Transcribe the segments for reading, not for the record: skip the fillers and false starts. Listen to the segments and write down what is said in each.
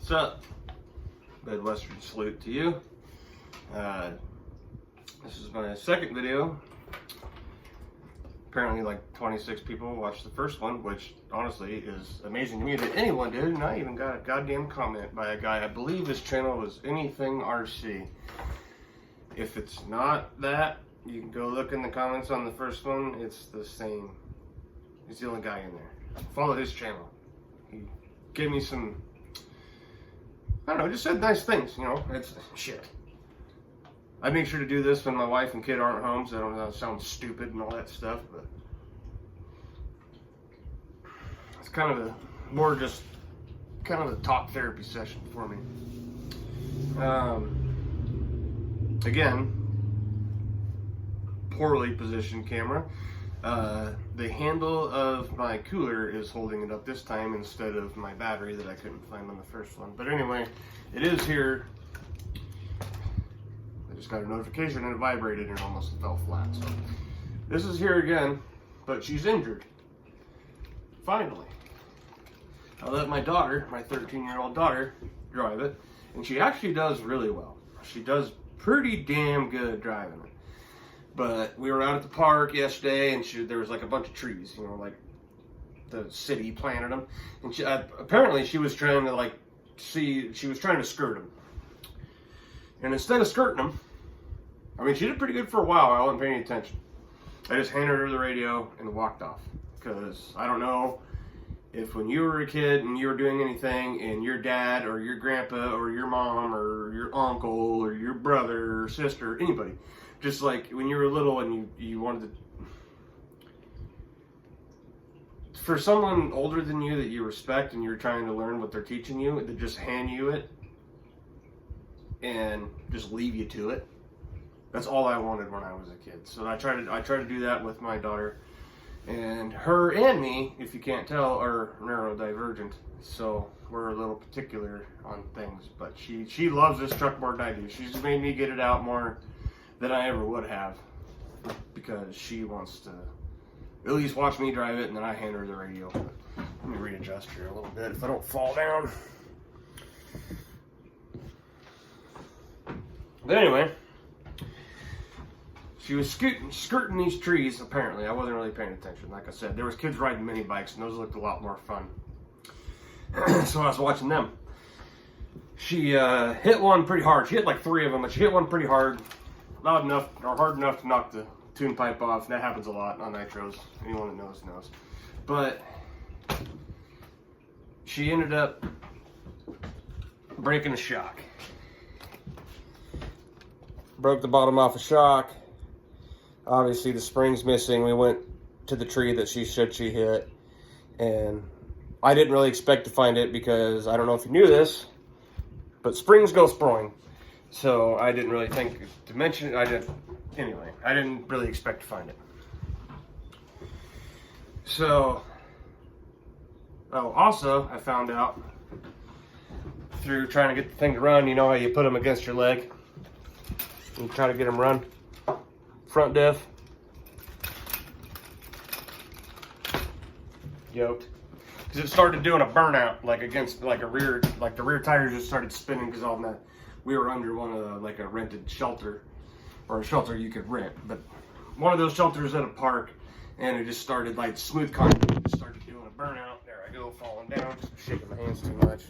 What's up? Midwestern salute to you. This is my second video. Apparently like 26 people watched the first one, which honestly is amazing to me that anyone did, and I even got a goddamn comment by a guy. I believe his channel was Anything RC. If it's not that, you can go look in the comments on the first one. It's the same. He's the only guy in there. Follow his channel. He gave me some, I don't know, just said nice things, you know. It's shit. I make sure to do this when my wife and kid aren't home, so I don't sound stupid and all that stuff, but it's kind of a talk therapy session for me. Again, poorly positioned camera. The handle of my cooler is holding it up this time instead of my battery that I couldn't find on the first one. But anyway, it is here. I just got a notification and it vibrated and almost fell flat. So this is here again, but she's injured. Finally. I let my daughter, my 13-year-old daughter, drive it, and she actually does really well. She does pretty damn good driving it. But we were out at the park yesterday, and there was like a bunch of trees, you know, like the city planted them. And apparently she was trying to she was trying to skirt them. And instead of skirting them, I mean, she did pretty good for a while. I wasn't paying attention. I just handed her the radio and walked off. Because I don't know if when you were a kid and you were doing anything and your dad or your grandpa or your mom or your uncle or your brother or sister, anybody, just like when you were little and you wanted to, for someone older than you that you respect and you're trying to learn what they're teaching you, to just hand you it and just leave you to it. That's all I wanted when I was a kid. So I try to do that with my daughter. And her and me, if you can't tell, are neurodivergent. So we're a little particular on things. But she loves this truck more than I do. She's made me get it out more than I ever would have, because she wants to at least watch me drive it, and then I hand her the radio. Let me readjust here a little bit if I don't fall down. But anyway, she was skirting these trees, apparently. I wasn't really paying attention. Like I said, there was kids riding mini bikes, and those looked a lot more fun. So I was watching them. She hit one pretty hard. She hit like 3 of them, but she hit one pretty hard. Loud enough, or hard enough to knock the tune pipe off. That happens a lot on nitros. Anyone that knows, knows. But she ended up breaking a shock. Broke the bottom off a shock. Obviously the spring's missing. We went to the tree that she said she hit, and I didn't really expect to find it because I don't know if you knew this, but springs go sprung. So I didn't really think to mention it. I didn't really expect to find it. So, also I found out through trying to get the thing to run, you know how you put them against your leg and try to get them run. Front diff yoked, because it started doing a burnout, like against the rear tires just started spinning because all that. We were under one of a rented shelter, or a shelter you could rent, but one of those shelters at a park, and it just started like smooth concrete, just started doing a burnout. There I go, falling down, just shaking my hands too much.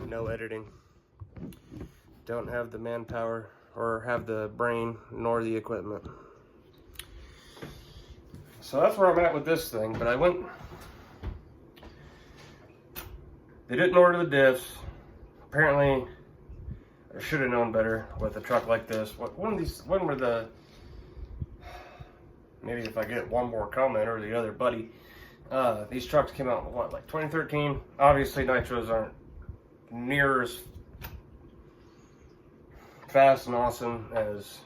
No editing. Don't have the manpower or have the brain nor the equipment. So that's where I'm at with this thing. But they didn't order the diffs. Apparently, I should have known better with a truck like this. When were the, maybe if I get one more comment or the other buddy, these trucks came out in what, like 2013? Obviously nitros aren't near as fast and awesome as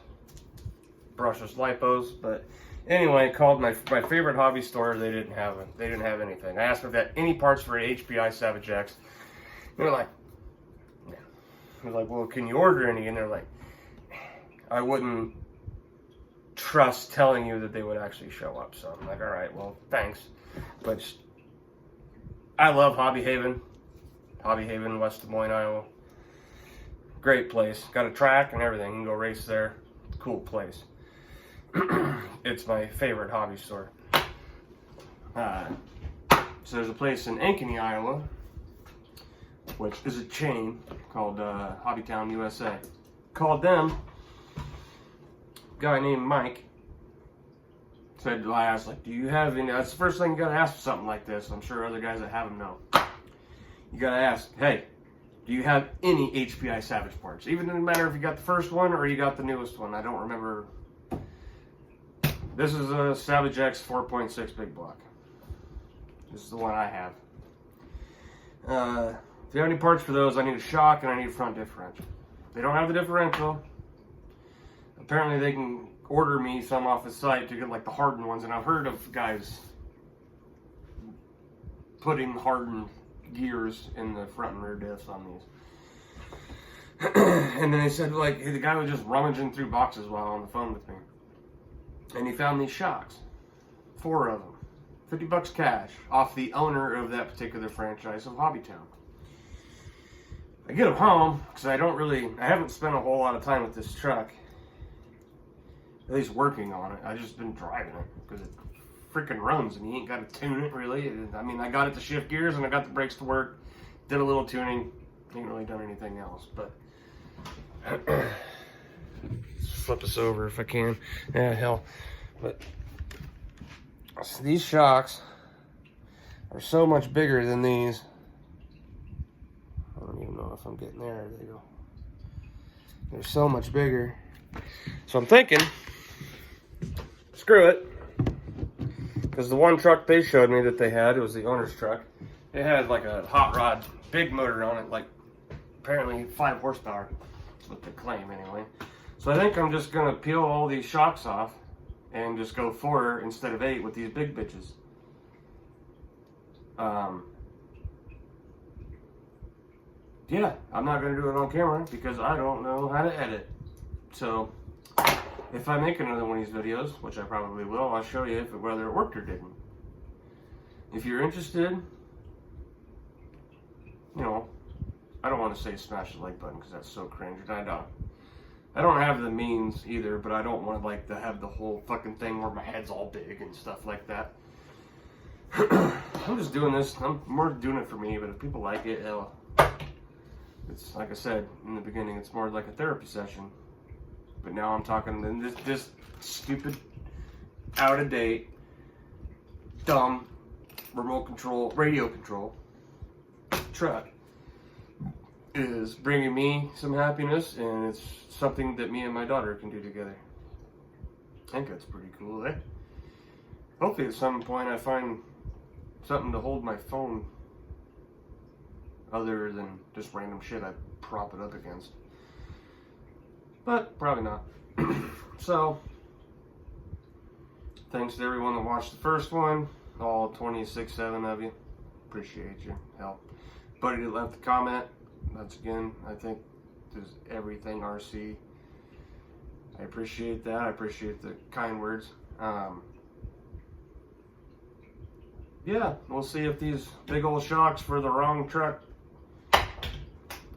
brushless lipos, but anyway, called my favorite hobby store. They didn't have anything. I asked if they had any parts for an HPI Savage X. They're like, yeah. I was like, well, can you order any? And they're like, I wouldn't trust telling you that they would actually show up. So I'm like, all right, well, thanks. But I love Hobby Haven. Hobby Haven, West Des Moines, Iowa. Great place. Got a track and everything. You can go race there. Cool place. It's my favorite hobby store. So there's a place in Ankeny, Iowa, which is a chain called Hobbytown USA. Called them. Guy named Mike said, I asked, like, do you have any? That's the first thing you gotta ask for something like this. I'm sure other guys that have them know. You gotta ask, hey, do you have any HPI Savage parts? Even no matter if you got the first one or you got the newest one. I don't remember. This is a Savage X 4.6 big block. This is the one I have. If you have any parts for those, I need a shock and I need a front differential. If they don't have the differential, apparently they can order me some off the site to get like the hardened ones. And I've heard of guys putting hardened gears in the front and rear diffs on these. And then they said, like, the guy was just rummaging through boxes while on the phone with me. And he found these shocks. 4 of them. $50 cash off the owner of that particular franchise of Hobbytown. I get them home because I haven't spent a whole lot of time with this truck. At least working on it. I've just been driving it because it freaking runs and you ain't got to tune it really. I mean, I got it to shift gears and I got the brakes to work. Did a little tuning. Ain't really done anything else, but flip this over if I can. Yeah, hell. But so these shocks are so much bigger than these. I don't even know if I'm getting there. There they go. They're so much bigger. So I'm thinking, screw it. Because the one truck they showed me that they had, it was the owner's truck. It had like a hot rod, big motor on it, like apparently 5 horsepower. That's what they claim anyway. So I think I'm just going to peel all these shocks off and just go 4 instead of 8 with these big bitches. Yeah, I'm not going to do it on camera because I don't know how to edit. So if I make another one of these videos, which I probably will, I'll show you whether it worked or didn't. If you're interested, you know, I don't want to say smash the like button because that's so cringe. I don't have the means either, but I don't want to like to have the whole fucking thing where my head's all big and stuff like that. I'm just doing this. I'm more doing it for me, but if people like it, hell, it's like I said in the beginning, it's more like a therapy session. But now I'm talking in this stupid, out of date, dumb remote control, radio control truck is bringing me some happiness, and it's something that me and my daughter can do together. I think that's pretty cool, eh? Hopefully at some point I find something to hold my phone other than just random shit I prop it up against. But probably not. So, thanks to everyone that watched the first one, all 26-7 of you. Appreciate you. Hell, buddy that left a comment. That's again, I think, is everything RC. I appreciate that. I appreciate the kind words. Yeah, we'll see if these big old shocks for the wrong truck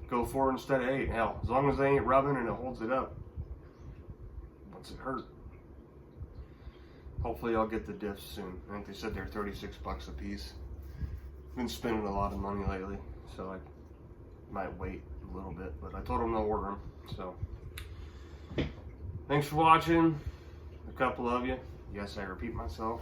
go 4 instead of 8. Hell, as long as they ain't rubbing and it holds it up. What's it hurt? Hopefully I'll get the diffs soon. I think they said they're $36 a piece. Been spending a lot of money lately, so I might wait a little bit, but I told them they'll order them. So thanks for watching, a couple of you. Yes, I repeat myself.